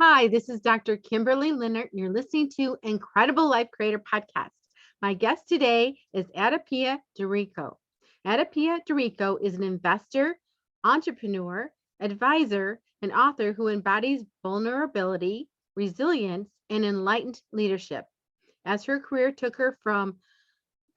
Hi, this is Dr. Kimberley Linert, and you're listening to Incredible Life Creator Podcast. My guest today is AdaPia Dorico. AdaPia Dorico is an investor, entrepreneur, advisor, and author who embodies vulnerability, resilience, and enlightened leadership. As her career took her from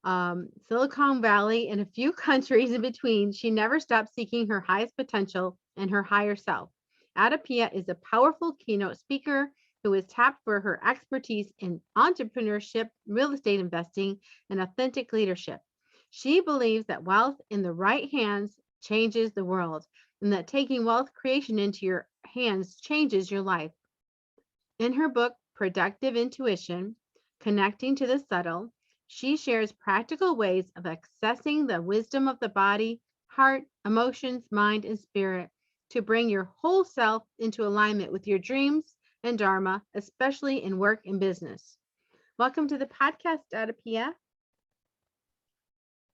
Silicon Valley and a few countries in between, she never stopped seeking her highest potential and her higher self. AdaPia is a powerful keynote speaker who is tapped for her expertise in entrepreneurship, real estate investing, and authentic leadership. She believes that wealth in the right hands changes the world, and that taking wealth creation into your hands changes your life. In her book, Productive Intuition, Connecting to the Subtle, she shares practical ways of accessing the wisdom of the body, heart, emotions, mind, and spirit to bring your whole self into alignment with your dreams and dharma, especially in work and business. Welcome to the podcast, AdaPia.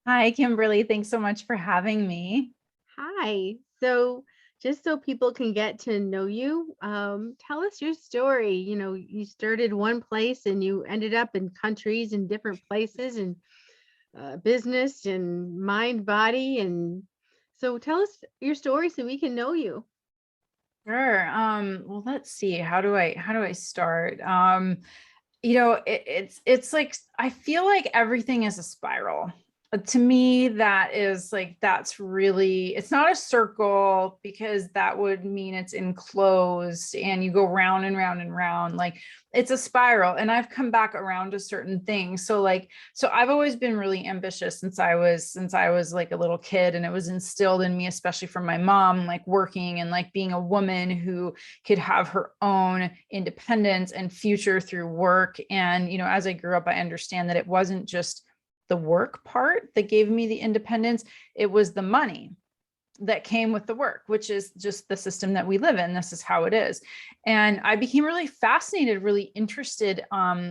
Hi, Kimberly. Thanks so much for having me. Hi. So, just so people can get to know you, tell us your story. You started one place and you ended up in countries and different places and business and mind, body. And so tell us your story so we can know you. Sure. Well, let's see. How do I start? It's like I feel like everything is a spiral. To me, that's really, it's not a circle because that would mean it's enclosed and you go round and round and round. Like it's a spiral, and I've come back around to certain things. So I've always been really ambitious since I was like a little kid, and it was instilled in me, especially from my mom, like working and like being a woman who could have her own independence and future through work. And, as I grew up, I understand that it wasn't just the work part that gave me the independence. It was the money that came with the work, which is just the system that we live in. This is how it is. And I became really fascinated, really interested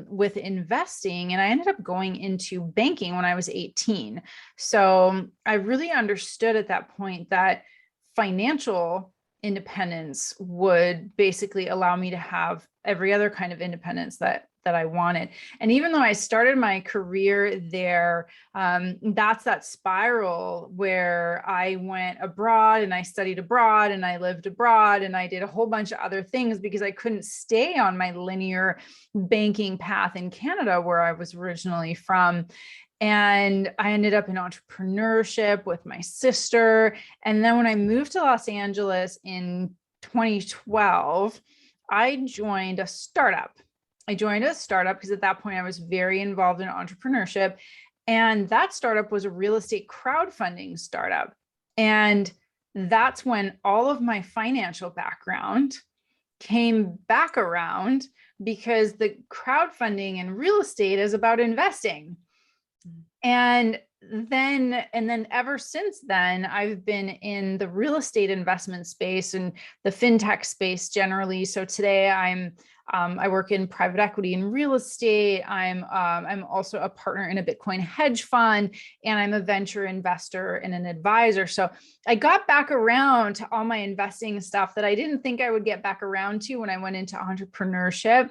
with investing. And I ended up going into banking when I was 18. So I really understood at that point that financial independence would basically allow me to have every other kind of independence that I wanted. And even though I started my career there, that's that spiral where I went abroad and I studied abroad and I lived abroad and I did a whole bunch of other things because I couldn't stay on my linear banking path in Canada, where I was originally from. And I ended up in entrepreneurship with my sister. And then when I moved to Los Angeles in 2012, I joined a startup. Because at that point I was very involved in entrepreneurship. And that startup was a real estate crowdfunding startup. And that's when all of my financial background came back around, because the crowdfunding and real estate is about investing. And then ever since then, I've been in the real estate investment space and the fintech space generally. So today I work in private equity and real estate. I'm also a partner in a Bitcoin hedge fund, and I'm a venture investor and an advisor. So I got back around to all my investing stuff that I didn't think I would get back around to when I went into entrepreneurship.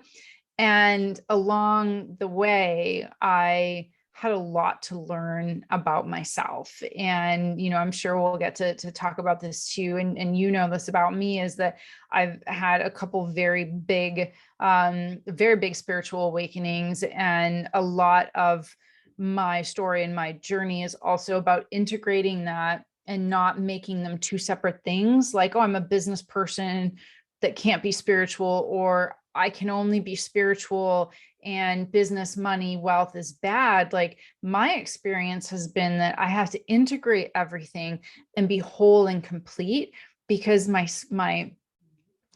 And along the way, I had a lot to learn about myself. And, I'm sure we'll get to talk about this too. And this about me, is that I've had a couple very big spiritual awakenings. And a lot of my story and my journey is also about integrating that and not making them two separate things. Like, oh, I'm a business person that can't be spiritual, or I can only be spiritual and business, money, wealth is bad. Like, my experience has been that I have to integrate everything and be whole and complete, because my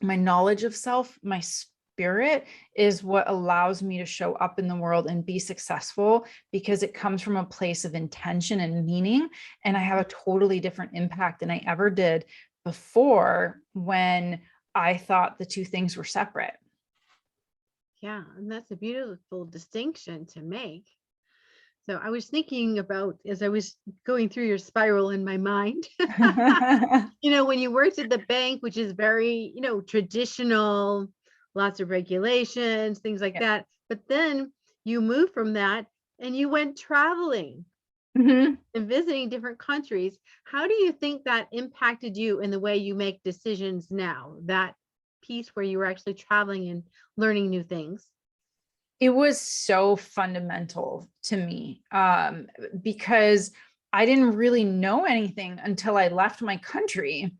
knowledge of self, my spirit, is what allows me to show up in the world and be successful, because it comes from a place of intention and meaning. And I have a totally different impact than I ever did before, when I thought the two things were separate. Yeah, and that's a beautiful distinction to make. So I was thinking about, as I was going through your spiral in my mind, when you worked at the bank, which is very, traditional, lots of regulations, things like Yeah. that. But then you moved from that and you went traveling Mhm. and visiting different countries. How do you think that impacted you in the way you make decisions now? That piece where you were actually traveling and learning new things? It was so fundamental to me, because I didn't really know anything until I left my country,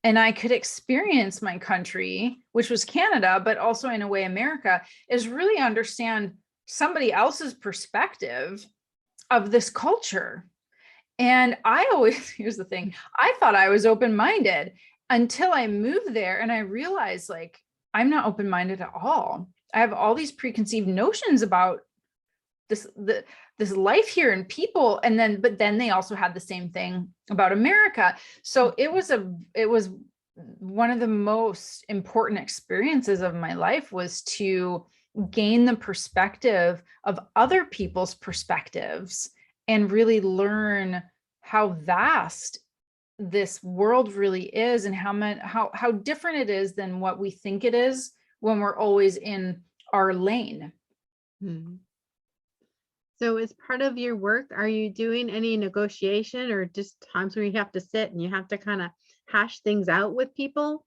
and I could experience my country, which was Canada, but also in a way America, is really understand somebody else's perspective of this culture. And I always, here's the thing, I thought I was open-minded until I moved there and I realized like, I'm not open-minded at all. I have all these preconceived notions about this life here and people. And then, but then they also had the same thing about America. So it was one of the most important experiences of my life, was to gain the perspective of other people's perspectives and really learn how vast this world really is, and how different it is than what we think it is when we're always in our lane. Mhm. So as part of your work, are you doing any negotiation or just times where you have to sit and you have to kind of hash things out with people?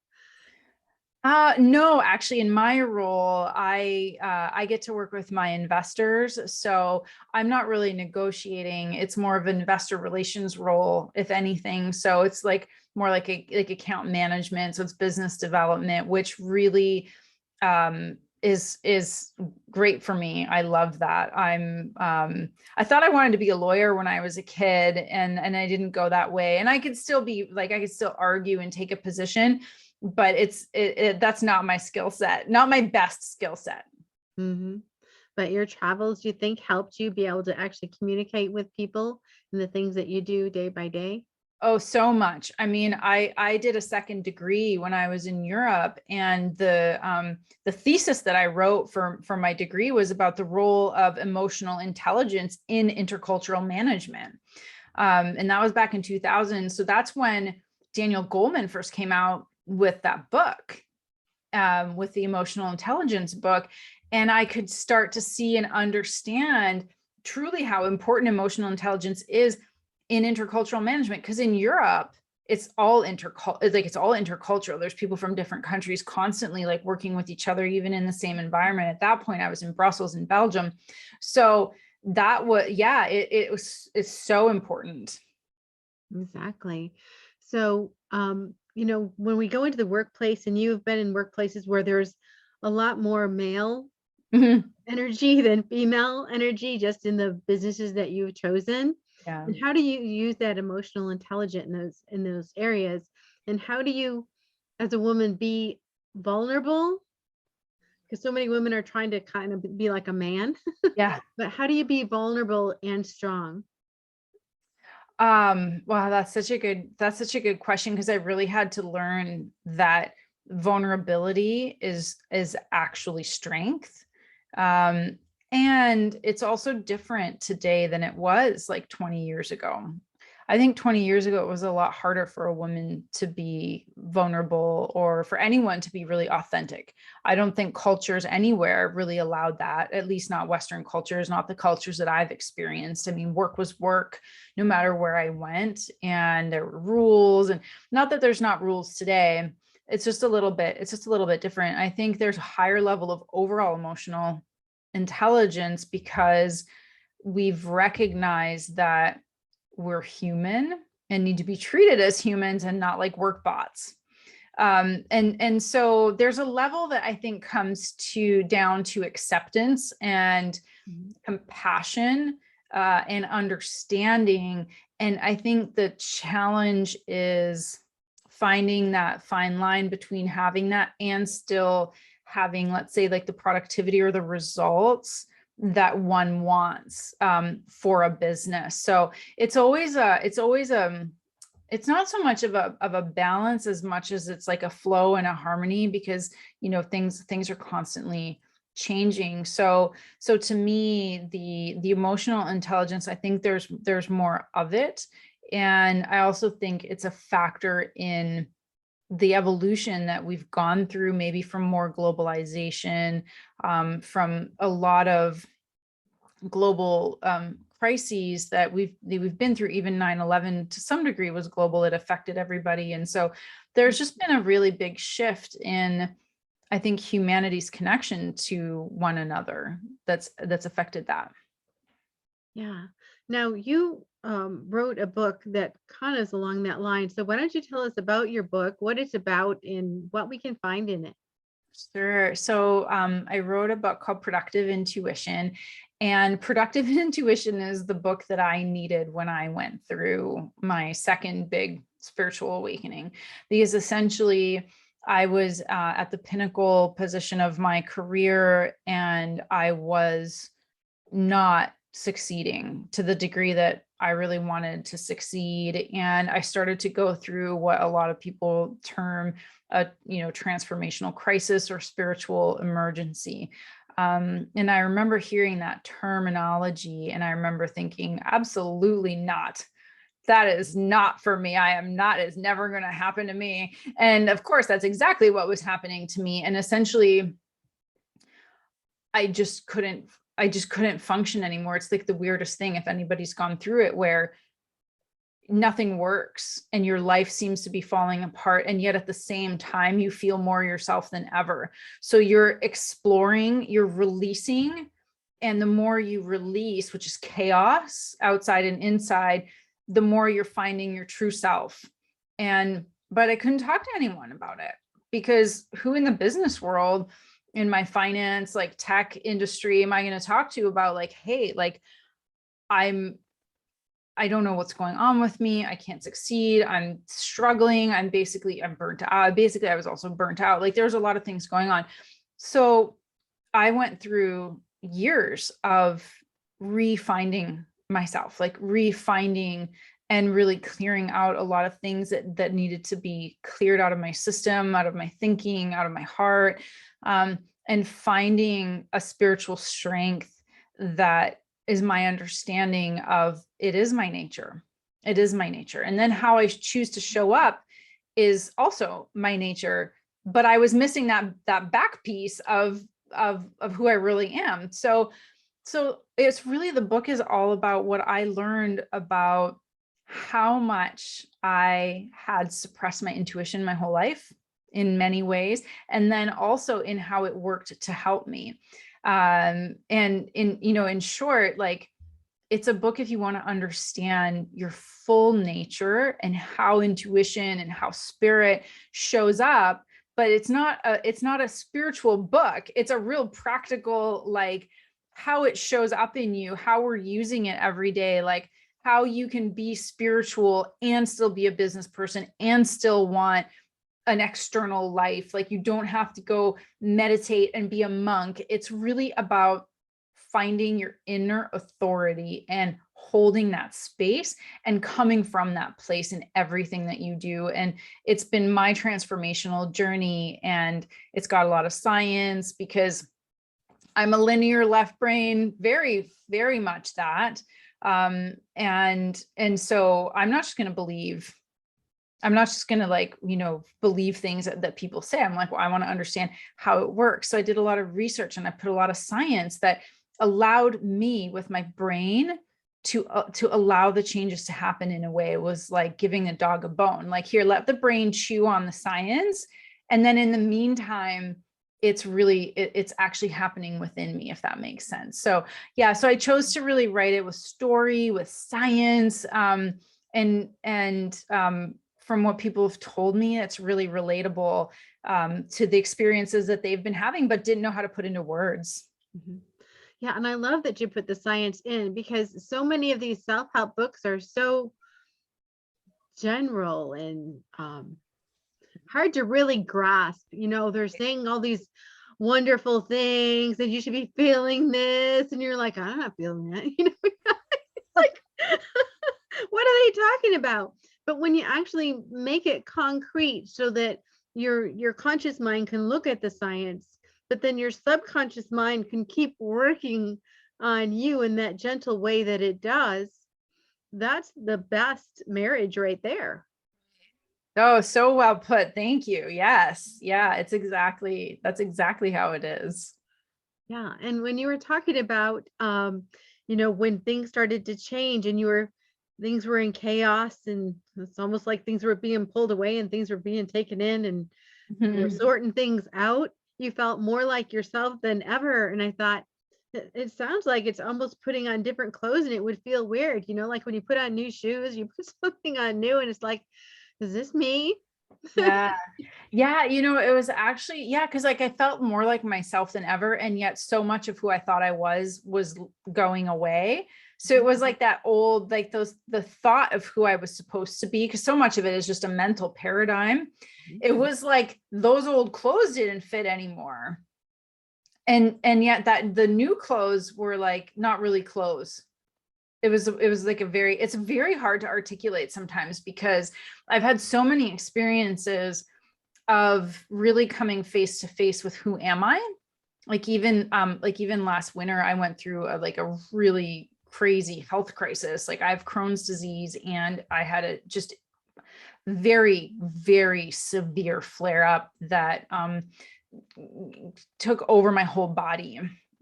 No, actually, in my role, I get to work with my investors, so I'm not really negotiating. It's more of an investor relations role, if anything. So it's like more like account management. So it's business development, which really is great for me. I love that. I thought I wanted to be a lawyer when I was a kid, and I didn't go that way. And I could still be like, I could still argue and take a position, but that's not my skill set, not my best skill set. Hmm. But your travels, do you think helped you be able to actually communicate with people and the things that you do day by day? Oh, so much. I mean, I did a second degree when I was in Europe, and the thesis that I wrote for my degree was about the role of emotional intelligence in intercultural management. And that was back in 2000. So that's when Daniel Goleman first came out with that book, with the emotional intelligence book. And I could start to see and understand truly how important emotional intelligence is in intercultural management. Because in Europe, it's all intercultural. There's people from different countries constantly like working with each other, even in the same environment. At that point, I was in Brussels in Belgium. So that was, yeah, it's so important. Exactly. So, when we go into the workplace, and you've been in workplaces where there's a lot more male Mhm. energy than female energy, just in the businesses that you've chosen. Yeah. And how do you use that emotional intelligence in those areas? And how do you, as a woman, be vulnerable? Because so many women are trying to kind of be like a man, Yeah. but how do you be vulnerable and strong? Wow, that's such a good question, because I really had to learn that vulnerability is actually strength. Um, and it's also different today than it was like 20 years ago. I think 20 years ago, it was a lot harder for a woman to be vulnerable, or for anyone to be really authentic. I don't think cultures anywhere really allowed that, at least not Western cultures, not the cultures that I've experienced. I mean, work was work no matter where I went, and there were rules. And not that there's not rules today. It's just a little bit different. I think there's a higher level of overall emotional intelligence, because we've recognized that we're human and need to be treated as humans and not like work bots. And so there's a level that I think comes to down to acceptance and Mhm. compassion, and understanding. And I think the challenge is finding that fine line between having that and still having, let's say, like the productivity or the results that one wants, for a business. So it's not so much of a balance as much as it's like a flow and a harmony, because things are constantly changing. So to me, the emotional intelligence, I think there's more of it. And I also think it's a factor in the evolution that we've gone through, maybe from more globalization, from a lot of global crises that we've been through. Even 9/11 to some degree was global. It affected everybody. And so there's just been a really big shift in, I think, humanity's connection to one another that's affected that. Yeah. Now you wrote a book that kind of is along that line. So why don't you tell us about your book, what it's about, and what we can find in it? Sure. So I wrote a book called Productive Intuition, and Productive Intuition is the book that I needed when I went through my second big spiritual awakening, because essentially I was at the pinnacle position of my career, and I was not succeeding to the degree that I really wanted to succeed. And I started to go through what a lot of people term a, transformational crisis or spiritual emergency. And I remember hearing that terminology, and I remember thinking, absolutely not. That is not for me. It's never going to happen to me. And of course, that's exactly what was happening to me. And essentially, I just couldn't function anymore. It's like the weirdest thing, if anybody's gone through it, where nothing works and your life seems to be falling apart. And yet at the same time, you feel more yourself than ever. So you're exploring, you're releasing. And the more you release, which is chaos outside and inside, the more you're finding your true self. But I couldn't talk to anyone about it, because who in the business world, in my finance, like tech industry, am I going to talk to about like, hey, like I don't know what's going on with me. I can't succeed. I'm struggling. I'm burnt out. Basically, I was also burnt out. Like there's a lot of things going on. So I went through years of refinding myself, like refinding and really clearing out a lot of things that needed to be cleared out of my system, out of my thinking, out of my heart, and finding a spiritual strength that is my understanding of it is my nature. It is my nature. And then how I choose to show up is also my nature. But I was missing that back piece of who I really am. So it's really, the book is all about what I learned about how much I had suppressed my intuition my whole life in many ways, and then also in how it worked to help me. And in short, like, it's a book if you want to understand your full nature and how intuition and how spirit shows up. But it's not a spiritual book. It's a real practical, like how it shows up in you, how we're using it every day, like how you can be spiritual and still be a business person and still want an external life. Like you don't have to go meditate and be a monk. It's really about finding your inner authority and holding that space and coming from that place in everything that you do. And it's been my transformational journey, and it's got a lot of science because I'm a linear left brain, very, very much that. And so I'm not just going to believe believe things that people say. I'm like, well, I want to understand how it works. So I did a lot of research and I put a lot of science that allowed me with my brain to allow the changes to happen in a way. It was like giving a dog a bone, like, here, let the brain chew on the science. And then in the meantime, it's actually happening within me, if that makes sense. So yeah, so I chose to really write it with story, with science, from what people have told me, it's really relatable to the experiences that they've been having, but didn't know how to put into words. Mm-hmm. Yeah. And I love that you put the science in, because so many of these self-help books are so general and hard to really grasp. They're saying all these wonderful things and you should be feeling this. And you're like, I'm not feeling that. Like, what are they talking about? But when you actually make it concrete so that your conscious mind can look at the science, but then your subconscious mind can keep working on you in that gentle way that it does, that's the best marriage right there. Oh, so well put. Thank you. Yes. Yeah, that's exactly how it is. Yeah. And when you were talking about, when things started to change and things were in chaos, and it's almost like things were being pulled away and things were being taken in, and you were Mhm. sorting things out, you felt more like yourself than ever. And I thought, it sounds like it's almost putting on different clothes and it would feel weird, like when you put on new shoes, you put something on new and it's like, is this me? Yeah. Yeah, it was actually, yeah, because like I felt more like myself than ever, and yet so much of who I thought I was going away. So it was like that old, like the thought of who I was supposed to be, because so much of it is just a mental paradigm. It was like those old clothes didn't fit anymore. And yet that the new clothes were like not really clothes. It was like it's very hard to articulate sometimes, because I've had so many experiences of really coming face to face with who am I. Like even last winter I went through a really crazy health crisis. Like I have Crohn's disease, and I had a just very, very severe flare up that took over my whole body.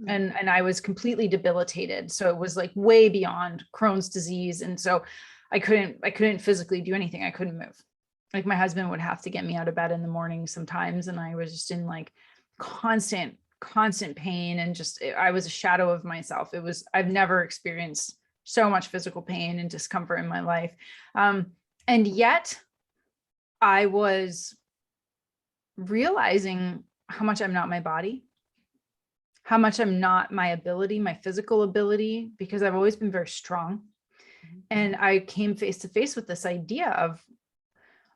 And I was completely debilitated. So it was like way beyond Crohn's disease. And so I couldn't physically do anything. I couldn't move. Like my husband would have to get me out of bed in the morning sometimes. And I was just in like constant pain, and just, I was a shadow of myself. I've never experienced so much physical pain and discomfort in my life. And yet I was realizing how much I'm not my body, how much I'm not my ability, my physical ability, because I've always been very strong. And I came face to face with this idea of,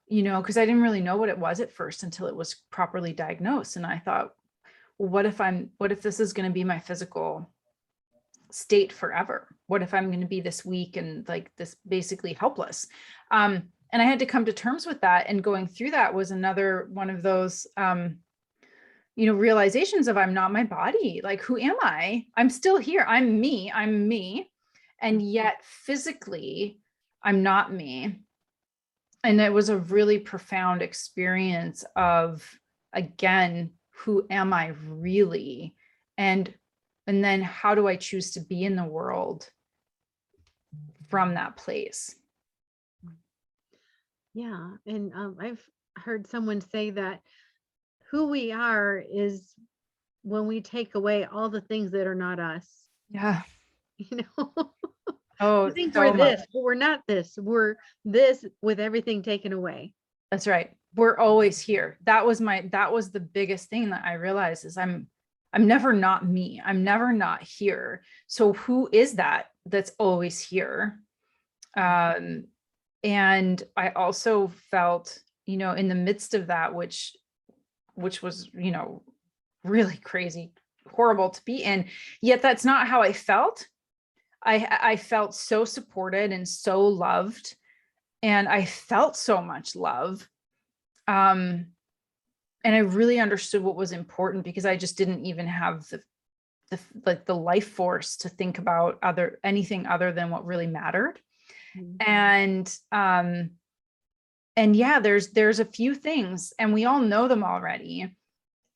because I didn't really know what it was at first until it was properly diagnosed. And I thought, well, what if this is going to be my physical state forever? What if I'm going to be this weak and like this basically helpless? And I had to come to terms with that. And going through that was another one of those, realizations of, I'm not my body. Like, who am I? I'm still here. I'm me. And yet physically, I'm not me. And it was a really profound experience of, again, who am I really? And then how do I choose to be in the world from that place? Yeah. And I've heard someone say that who we are is when we take away all the things that are not us. Yeah. You know, we Oh, think we're so much. this, but we're not this. We're this with everything taken away. That's right. We're always here. That was the biggest thing that I realized is I'm never not me. I'm never not here. So who is that's always here? And I also felt, in the midst of that, which was, really crazy, horrible to be in, yet that's not how I felt. I felt so supported and so loved, and I felt so much love. And I really understood what was important, because I just didn't even have the life force to think about anything other than what really mattered. And yeah, there's a few things, and we all know them already.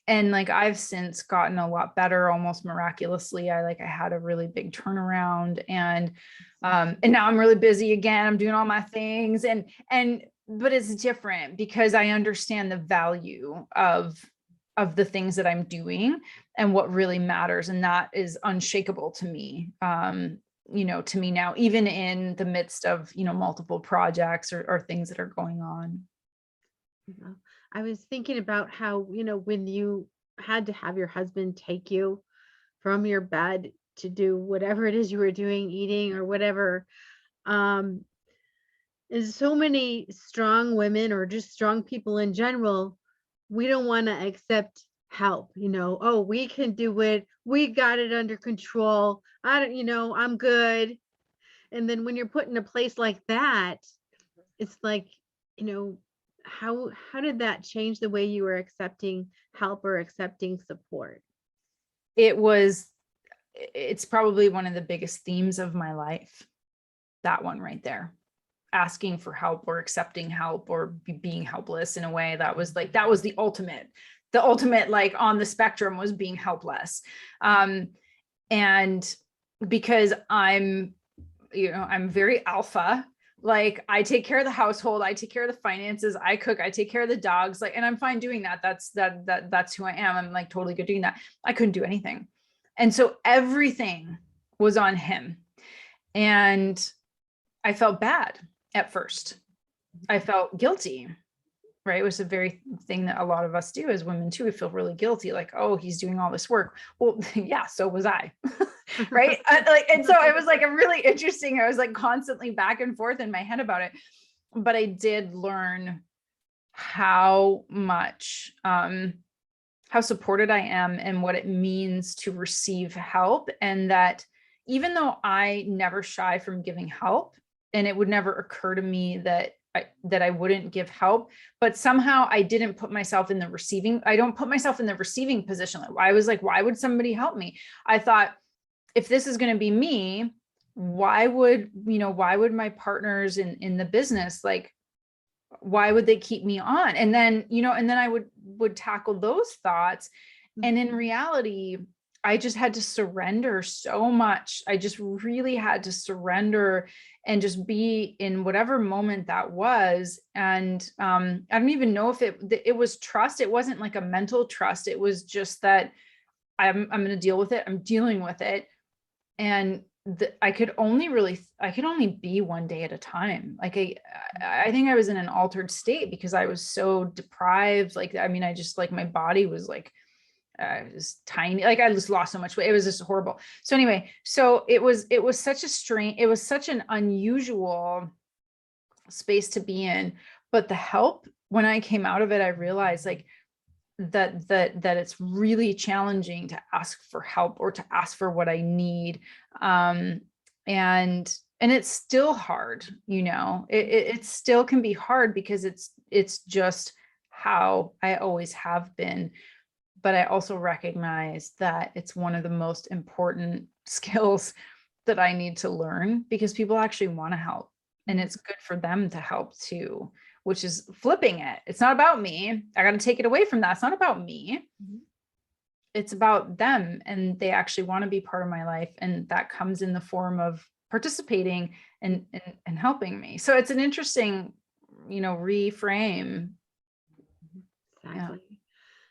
And like I've since gotten a lot better, almost miraculously. I had a really big turnaround, and now I'm really busy again. I'm doing all my things, but it's different because I understand the value of the things that I'm doing and what really matters, and that is unshakable to me. To me now, even in the midst of multiple projects or things that are going on. Yeah. I was thinking about how, when you had to have your husband take you from your bed to do whatever it is you were doing, eating or whatever, um, is so many strong women or just strong people in general, we don't want to accept help, oh, we can do it. We got it under control. I don't, I'm good. And then when you're put in a place like that, it's like, you know, how did that change the way you were accepting help or accepting support? It's probably one of the biggest themes of my life, that one right there. asking for help or accepting help or being helpless in a way that was the ultimate like on the spectrum was being helpless. And because I'm very alpha, like I take care of the household, I take care of the finances, I cook, I take care of the dogs, like, and I'm fine doing that. That's who I am. I'm like totally good doing that. I couldn't do anything. And so everything was on him. And I felt bad at first. I felt guilty, right? It was a very thing that a lot of us do as women too. We feel really guilty, like, oh, he's doing all this work. Well, yeah, so was I. Right. And so it was like a really interesting, I was like constantly back and forth in my head about it. But I did learn how much, how supported I am and what it means to receive help. And that even though I never shy from giving help, and it would never occur to me that I wouldn't give help, but somehow I didn't put myself in the receiving. I don't put myself in the receiving position. I was like, why would somebody help me? I thought, if this is going to be me, why would my partners in the business, like, why would they keep me on? And then I would tackle those thoughts. And in reality, I just had to surrender so much. I just really had to surrender and just be in whatever moment that was. And I don't even know if it was trust. It wasn't like a mental trust. It was just that I'm going to deal with it. I'm dealing with it. And I could only be one day at a time. Like I think I was in an altered state because I was so deprived. Like, I mean, I just like, my body was like, it was tiny. Like I just lost so much weight. It was just horrible. So anyway, so it was such a it was such an unusual space to be in. But the help, when I came out of it, I realized like that it's really challenging to ask for help or to ask for what I need. And it's still hard, it still can be hard because it's just how I always have been. But I also recognize that it's one of the most important skills that I need to learn because people actually want to help, and it's good for them to help too, which is flipping it. It's not about me. I got to take it away from that. It's not about me. Mm-hmm. It's about them, and they actually want to be part of my life. And that comes in the form of participating and helping me. So it's an interesting, reframe. Exactly. Yeah.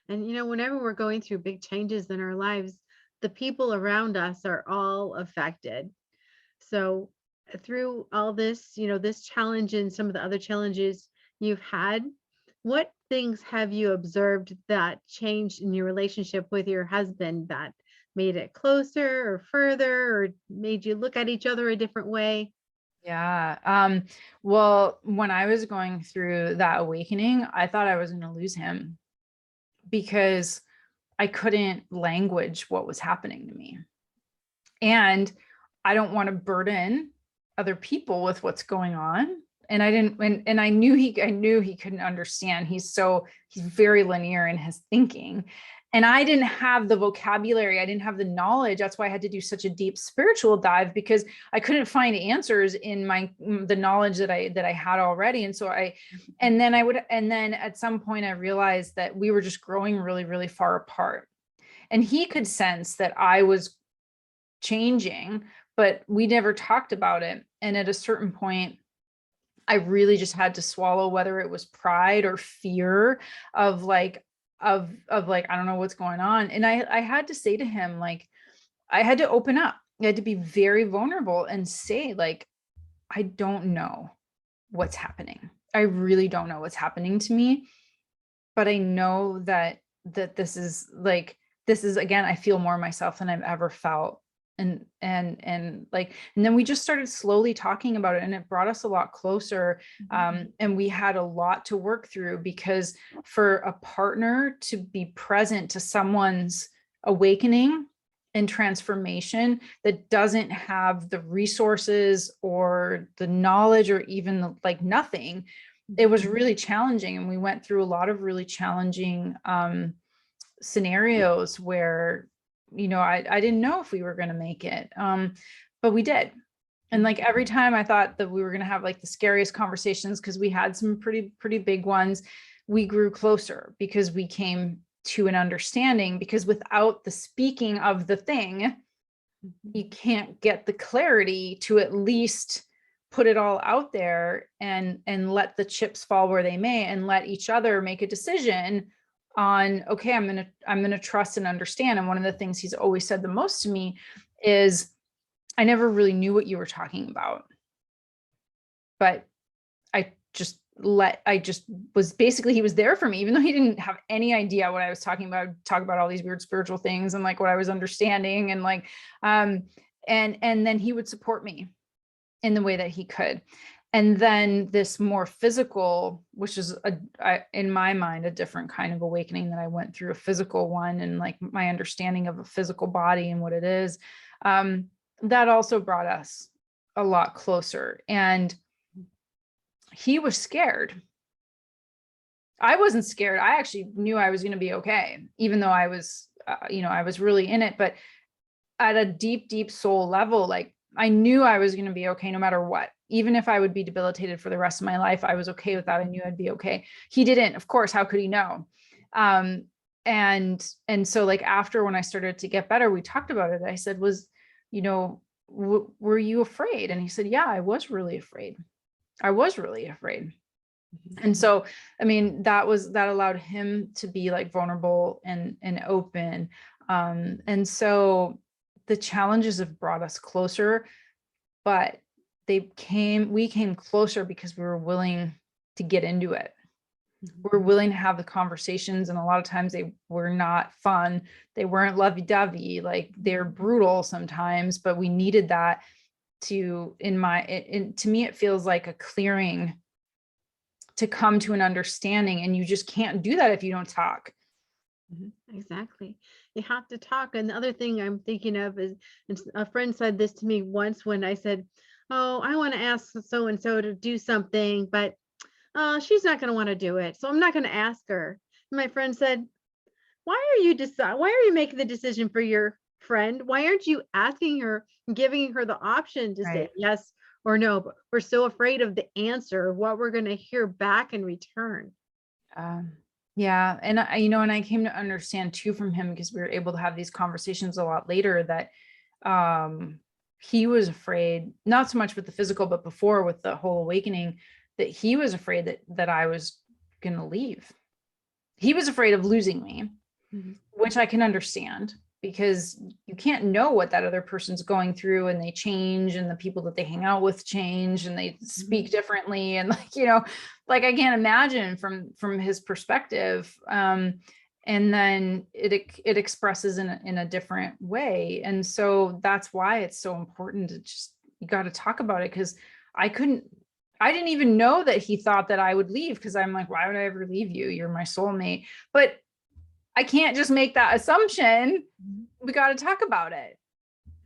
And, whenever we're going through big changes in our lives, the people around us are all affected. So through all this, this challenge and some of the other challenges you've had, what things have you observed that changed in your relationship with your husband that made it closer or further or made you look at each other a different way? Yeah. Well, when I was going through that awakening, I thought I was going to lose him because I couldn't language what was happening to me. And I don't want to burden other people with what's going on. And I didn't, and I knew he couldn't understand. He's very linear in his thinking. And I didn't have the vocabulary. I didn't have the knowledge. That's why I had to do such a deep spiritual dive, because I couldn't find answers in the knowledge that I had already. And so and then at some point I realized that we were just growing really, really far apart. And he could sense that I was changing, but we never talked about it. And at a certain point, I really just had to swallow, whether it was pride or fear of like, I don't know what's going on. And I had to say to him, like, I had to open up. I had to be very vulnerable and say, like, I don't know what's happening. I really don't know what's happening to me, but I know that this is again, I feel more myself than I've ever felt. And then we just started slowly talking about it, and it brought us a lot closer. And we had a lot to work through, because for a partner to be present to someone's awakening and transformation that doesn't have the resources or the knowledge or even nothing, it was really challenging. And we went through a lot of really challenging scenarios where I didn't know if we were going to make it, but we did. And like every time I thought that we were going to have like the scariest conversations, because we had some pretty big ones, we grew closer because we came to an understanding, because without the speaking of the thing, you can't get the clarity to at least put it all out there and let the chips fall where they may, and let each other make a decision on, okay, I'm going to trust and understand. And one of the things he's always said the most to me is, I never really knew what you were talking about, but I just was basically, he was there for me, even though he didn't have any idea what I was talking about. Talk about all these weird spiritual things and like what I was understanding, and like, and then he would support me in the way that he could. And then this more physical, which is in my mind, a different kind of awakening that I went through, a physical one, and like my understanding of a physical body and what it is, that also brought us a lot closer. And he was scared. I wasn't scared. I actually knew I was going to be okay, even though I was, I was really in it. But at a deep, deep soul level, like I knew I was going to be okay no matter what. Even if I would be debilitated for the rest of my life, I was okay with that. I knew I'd be okay. He didn't, of course. How could he know? And so like after, when I started to get better, we talked about it. I said, were you afraid? And he said, yeah, I was really afraid. I was really afraid. And so, I mean, that allowed him to be like vulnerable and open. And so the challenges have brought us closer, but we came closer because we were willing to get into it. We're willing to have the conversations. And a lot of times they were not fun. They weren't lovey-dovey, like they're brutal sometimes, but we needed that to me, it feels like a clearing to come to an understanding. And you just can't do that if you don't talk. Exactly. You have to talk. And the other thing I'm thinking of is, a friend said this to me once when I said, oh, I want to ask so-and-so to do something, but she's not going to want to do it. So I'm not going to ask her. And my friend said, why are you making the decision for your friend? Why aren't you asking her, giving her the option to say yes or no? But we're so afraid of the answer, of what we're going to hear back in return. Yeah. And I came to understand too from him, because we were able to have these conversations a lot later, that he was afraid, not so much with the physical, but before with the whole awakening, that he was afraid that I was going to leave. He was afraid of losing me, which I can understand, because you can't know what that other person's going through, and they change, and the people that they hang out with change, and they speak differently. And like I can't imagine from his perspective. And then it expresses in a different way. And so that's why it's so important to you got to talk about it. Because I didn't even know that he thought that I would leave, because I'm like, why would I ever leave you? You're my soulmate. But I can't just make that assumption. We got to talk about it.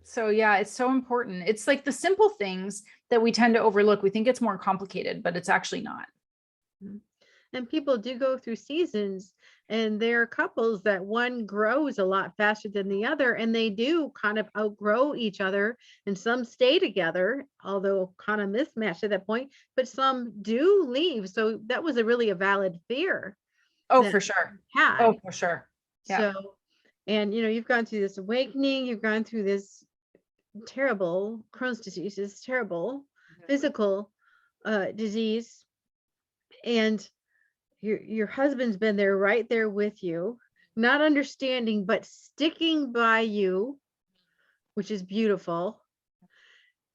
So yeah, it's so important. It's like the simple things that we tend to overlook. We think it's more complicated, but it's actually not. And people do go through seasons, and there are couples that one grows a lot faster than the other, and they do kind of outgrow each other, and some stay together, although kind of mismatched at that point, but some do leave. So that was a valid fear. Oh, for sure. Oh, for sure. Yeah. So, and you've gone through this awakening, you've gone through this terrible Crohn's disease, this terrible physical disease, and your husband's been there, right there with you, not understanding, but sticking by you, which is beautiful.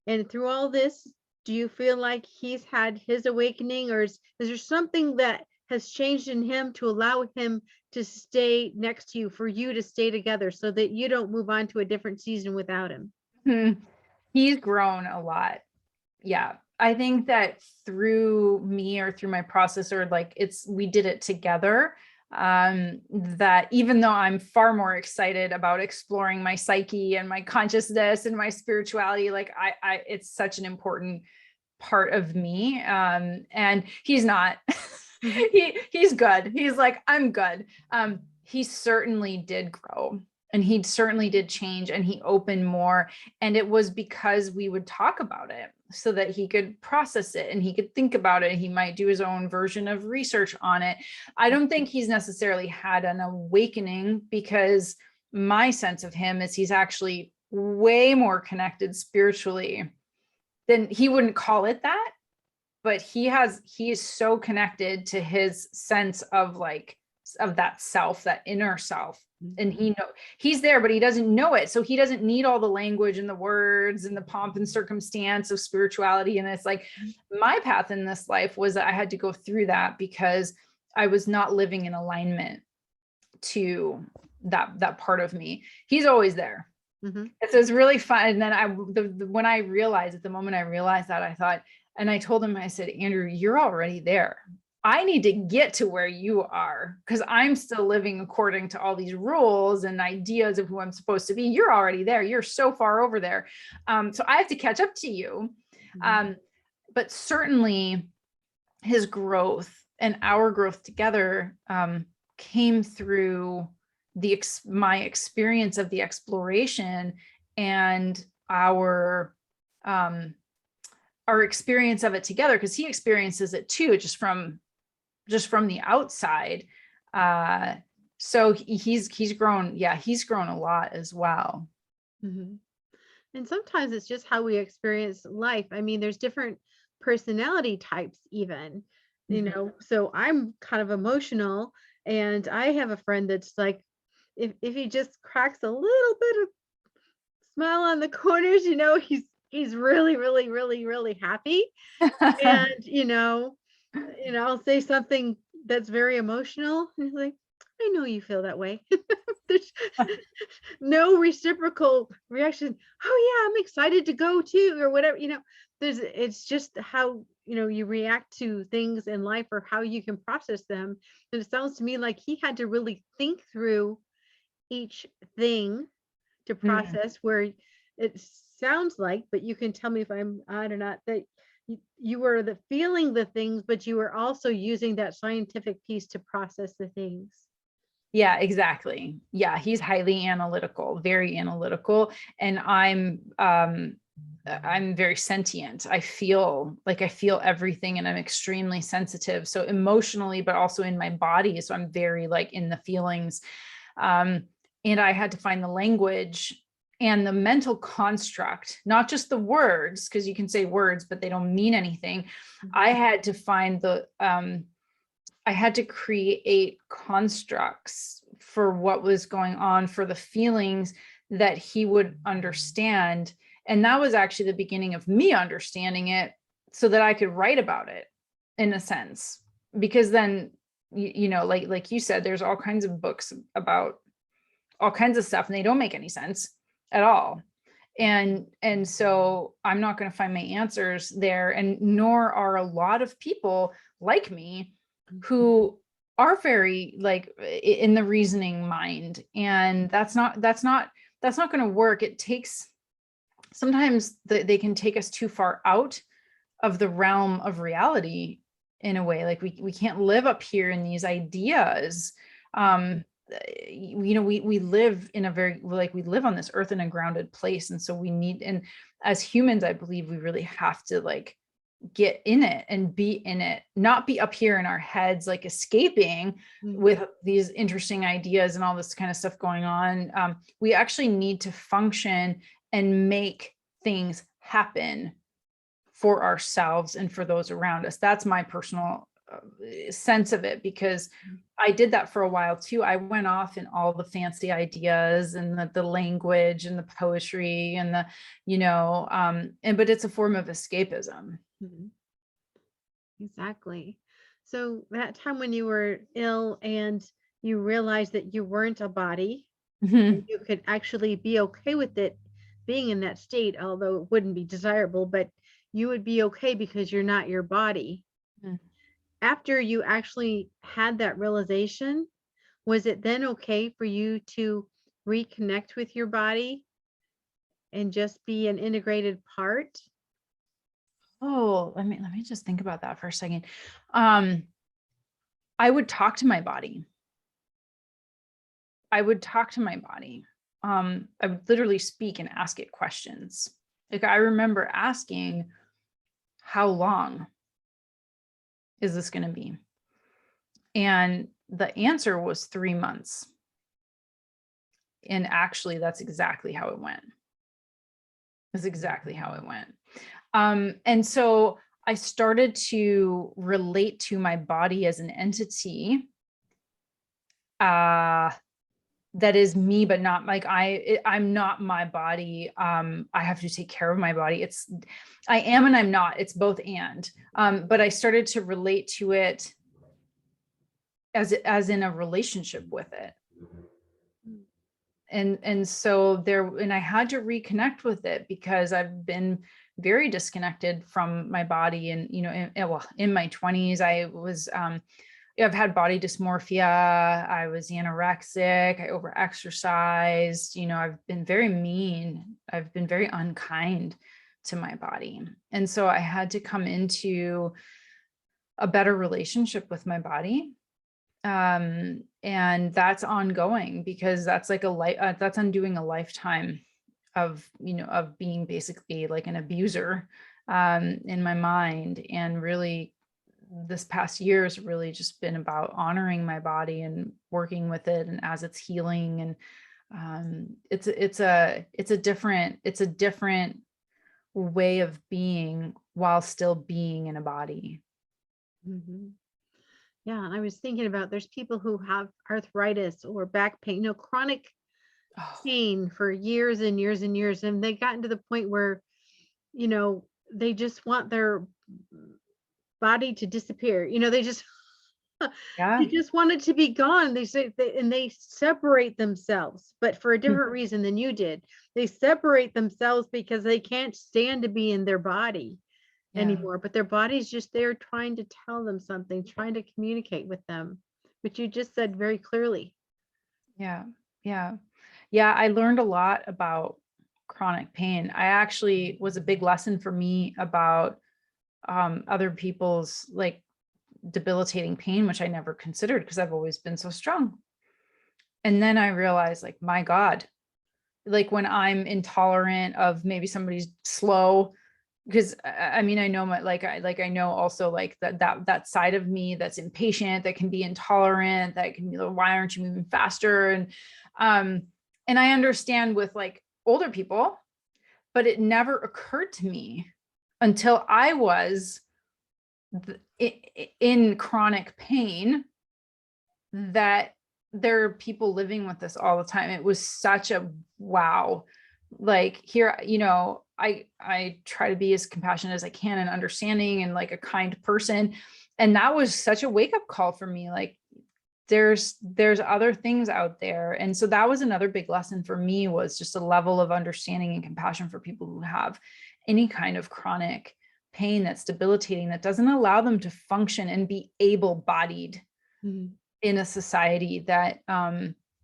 And through all this, do you feel like he's had his awakening, or is there something that has changed in him to allow him to stay next to you, for you to stay together, so that you don't move on to a different season without him? He's grown a lot. Yeah. I think that through me, or through my process, or like we did it together, that even though I'm far more excited about exploring my psyche and my consciousness and my spirituality, like it's such an important part of me. And he's not, he's good. He's like, I'm good. He certainly did grow. And he certainly did change, and he opened more. And it was because we would talk about it so that he could process it and he could think about it. He might do his own version of research on it. I don't think he's necessarily had an awakening, because my sense of him is he's actually way more connected spiritually than he wouldn't call it that. But he is so connected to his sense of that self, that inner self. And he's there, but he doesn't know it. So he doesn't need all the language and the words and the pomp and circumstance of spirituality. And it's like, my path in this life was that I had to go through that because I was not living in alignment to that part of me. He's always there. Mm-hmm. So it's really fun. And then when I realized, at the moment I realized that, I thought, and I told him, I said, Andrew, you're already there. I need to get to where you are, because I'm still living according to all these rules and ideas of who I'm supposed to be. You're already there. You're so far over there. So I have to catch up to you. Mm-hmm. But certainly his growth and our growth together came through my experience of the exploration and our experience of it together, because he experiences it too, just from the outside. So he's grown. Yeah, he's grown a lot as well. Mm-hmm. And sometimes it's just how we experience life. I mean, there's different personality types even, you Mm-hmm. know, so I'm kind of emotional, and I have a friend that's like, if he just cracks a little bit of smile on the corners, you know, he's really, really, really, really happy. And, I'll say something that's very emotional, and he's like, I know you feel that way. There's no reciprocal reaction. Oh yeah, I'm excited to go too, or whatever, it's just how, you react to things in life, or how you can process them. And it sounds to me like he had to really think through each thing to process, where it sounds like, but you can tell me if I'm odd or not, that you were feeling the things, but you were also using that scientific piece to process the things. Yeah, exactly. Yeah, he's highly analytical, very analytical, and I'm very sentient. I feel everything, and I'm extremely sensitive. So emotionally, but also in my body. So I'm very in the feelings. And I had to find the language and the mental construct, not just the words, because you can say words, but they don't mean anything. Mm-hmm. I had to find I had to create constructs for what was going on, for the feelings that he would understand. And that was actually the beginning of me understanding it, so that I could write about it, in a sense. Because then, like you said, there's all kinds of books about all kinds of stuff, and they don't make any sense at all. And so I'm not going to find my answers there, and nor are a lot of people like me who are very in the reasoning mind. And that's not going to work. It takes, sometimes they can take us too far out of the realm of reality, in a way. We can't live up here in these ideas. We live in a very, we live on this earth in a grounded place. And so and as humans, I believe we really have to get in it and be in it, not be up here in our heads, escaping with these interesting ideas and all this kind of stuff going on. We actually need to function and make things happen for ourselves and for those around us. That's my personal sense of it, because I did that for a while too. I went off in all the fancy ideas and the language and the poetry and but it's a form of escapism. Mm-hmm. Exactly. So that time when you were ill and you realized that you weren't a body, and you could actually be okay with it being in that state, although it wouldn't be desirable, but you would be okay because you're not your body. After you actually had that realization, was it then okay for you to reconnect with your body and just be an integrated part? Oh, let me just think about that for a second. I would talk to my body. I would literally speak and ask it questions. Like I remember asking, how long is this going to be? And the answer was 3 months. And actually, that's exactly how it went. That's exactly how it went. And so I started to relate to my body as an entity that is me, but not like I'm not my body. I have to take care of my body. I am and I'm not. It's both and. But I started to relate to it as in a relationship with it. And so I had to reconnect with it because I've been very disconnected from my body. And, in my 20s, I've had body dysmorphia. I was anorexic. I overexercised. I've been very mean. I've been very unkind to my body. And so I had to come into a better relationship with my body. And that's ongoing because that's like that's undoing a lifetime of being basically like an abuser, in my mind. And really this past year has really just been about honoring my body and working with it and as it's healing. And it's a different way of being while still being in a body. Mm-hmm. Yeah, and I was thinking about there's people who have arthritis or back pain, chronic pain for years and years and years, and they gotten to the point where, they just want their body to disappear. They just Yeah. they just want it to be gone. They say and they separate themselves, but for a different reason than you did. They separate themselves because they can't stand to be in their body anymore, but their body's just there trying to tell them something, trying to communicate with them, which you just said very clearly. Yeah. I learned a lot about chronic pain. I actually was a big lesson for me about other people's like debilitating pain, which I never considered because I've always been so strong. And then I realized, like, my God, like when I'm intolerant of maybe somebody's slow, because I mean, I know I know also like that side of me that's impatient, that can be intolerant, that can be like, why aren't you moving faster? And I understand with like older people, but it never occurred to me until I was in chronic pain that there are people living with this all the time. It was such a wow. Like here, I try to be as compassionate as I can and understanding and like a kind person. And that was such a wake-up call for me. Like there's other things out there. And so that was another big lesson for me, was just a level of understanding and compassion for people who have any kind of chronic pain that's debilitating, that doesn't allow them to function and be able-bodied in a society that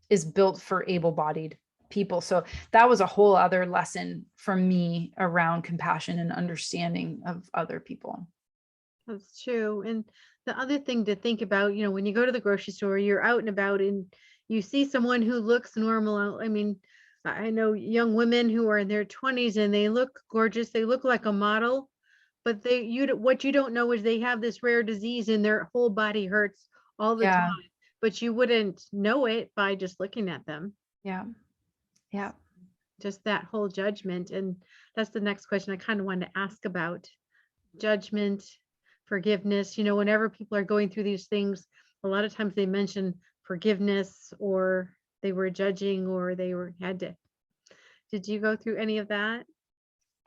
is built for able-bodied people. So that was a whole other lesson for me around compassion and understanding of other people. That's true. And the other thing to think about, when you go to the grocery store, you're out and about and you see someone who looks normal. I mean, I know young women who are in their 20s and they look gorgeous. They look like a model, but what you don't know is they have this rare disease and their whole body hurts all the time, but you wouldn't know it by just looking at them. Yeah. Just that whole judgment. And that's the next question I kind of wanted to ask about: judgment, forgiveness. Whenever people are going through these things, a lot of times they mention forgiveness, or they were judging, or did you go through any of that?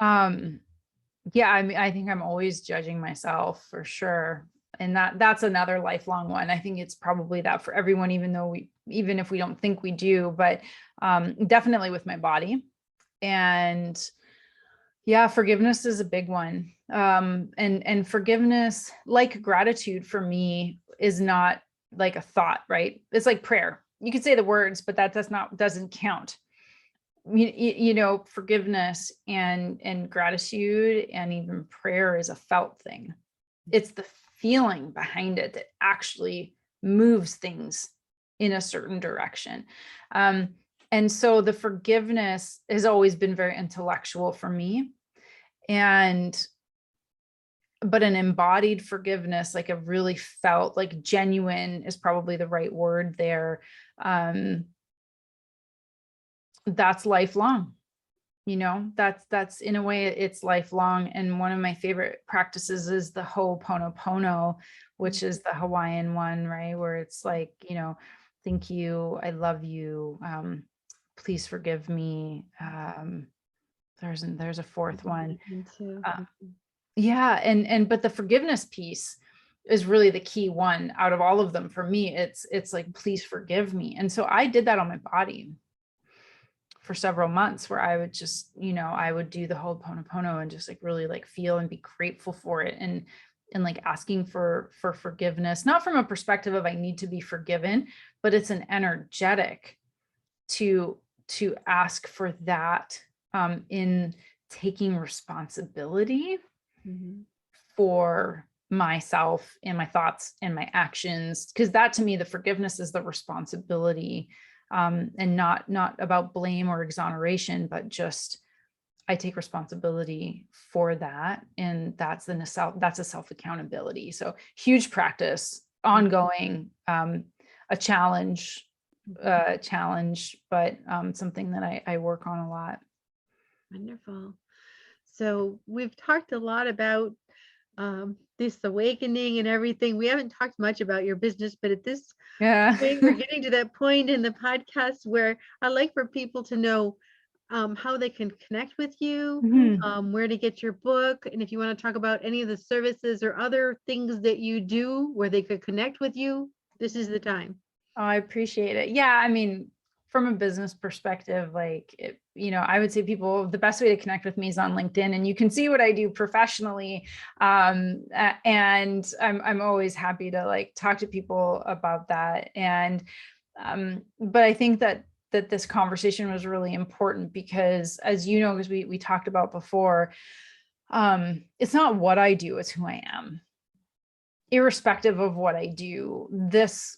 Yeah, I mean, I think I'm always judging myself for sure. And that's another lifelong one. I think it's probably that for everyone, even if we don't think we do, but definitely with my body. And yeah, forgiveness is a big one. And forgiveness, like gratitude for me, is not like a thought, right? It's like prayer. You could say the words, but that doesn't count. Forgiveness and gratitude and even prayer is a felt thing. It's the feeling behind it that actually moves things in a certain direction. And And so the forgiveness has always been very intellectual for me. But an embodied forgiveness, like a really felt, like genuine is probably the right word there. That's lifelong. That's in a way it's lifelong. And one of my favorite practices is the Ho'oponopono, which is the Hawaiian one, right? Where it's like, thank you, I love you, please forgive me. There's a fourth one. Yeah. But the forgiveness piece is really the key one out of all of them. For me, it's like, please forgive me. And so I did that on my body for several months, where I would just, I would do the whole Ho'oponopono and just like really like feel and be grateful for it. And like asking for forgiveness, not from a perspective of I need to be forgiven, but it's an energetic to ask for that, in taking responsibility for myself and my thoughts and my actions. Because that, to me, the forgiveness is the responsibility, and not about blame or exoneration, but just I take responsibility for that. And that's a self accountability. So huge practice, ongoing, a challenge, but something that I work on a lot. Wonderful. So we've talked a lot about this awakening and everything. We haven't talked much about your business, but at this point, we're getting to that point in the podcast where I like for people to know how they can connect with you, where to get your book, and if you want to talk about any of the services or other things that you do where they could connect with you, this is the time. Oh, I appreciate it. Yeah, I mean, from a business perspective, like, I would say the best way to connect with me is on LinkedIn, and you can see what I do professionally. And I'm always happy to like talk to people about that. And, but I think that this conversation was really important because, as you know, because we talked about before, it's not what I do, it's who I am. Irrespective of what I do, this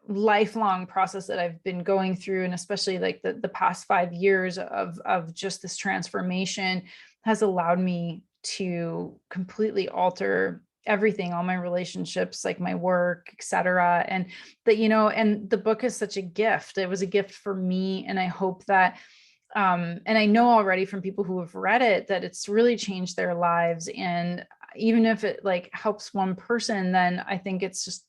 lifelong process that I've been going through, and especially like the past 5 years of just this transformation, has allowed me to completely alter everything, all my relationships, like my work, etc. And and the book is such a gift. It was a gift for me. And I hope that, and I know already from people who have read it, that it's really changed their lives. And even if it like helps one person, then I think it's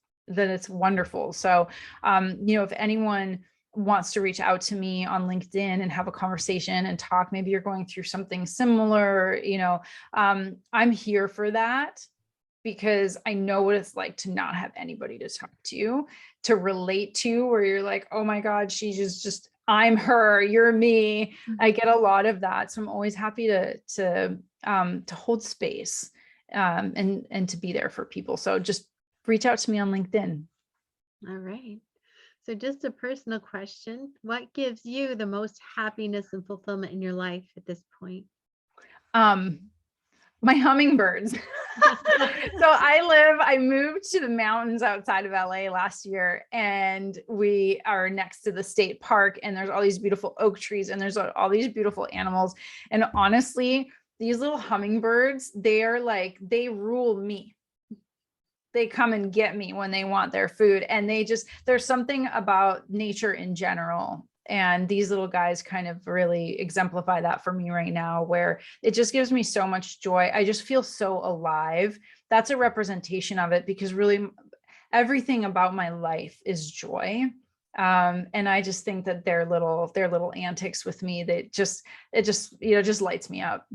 wonderful. So, if anyone wants to reach out to me on LinkedIn and have a conversation and talk, maybe you're going through something similar, I'm here for that, because I know what it's like to not have anybody to talk to relate to, where you're like, oh my God, she's just I'm her, you're me. I get a lot of that. So I'm always happy to hold space, and to be there for people. So just reach out to me on LinkedIn. All right. So just a personal question. What gives you the most happiness and fulfillment in your life at this point? My hummingbirds. So I moved to the mountains outside of LA last year, and we are next to the state park, and there's all these beautiful oak trees, and there's all these beautiful animals. And honestly, these little hummingbirds, they rule me. They come and get me when they want their food. And there's something about nature in general. And these little guys kind of really exemplify that for me right now, where it just gives me so much joy. I just feel so alive. That's a representation of it, because really everything about my life is joy. And I just think that their little antics with me, it just lights me up.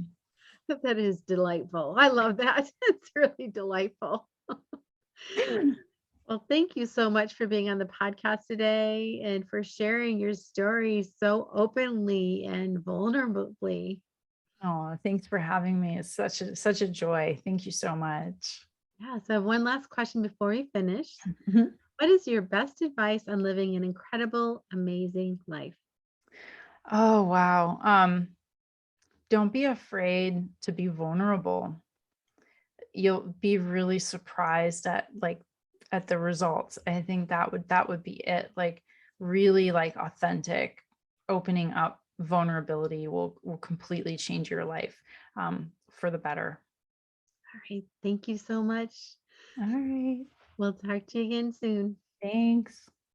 That is delightful. I love that. It's really delightful. Well, thank you so much for being on the podcast today and for sharing your story so openly and vulnerably. Oh, thanks for having me. It's such a joy. Thank you so much. Yeah. So one last question before we finish. What is your best advice on living an incredible, amazing life? Oh, wow. Don't be afraid to be vulnerable. You'll be really surprised at the results. I think that would be it. Like really like authentic, opening up vulnerability will completely change your life for the better. All right. Thank you so much. All right. We'll talk to you again soon. Thanks.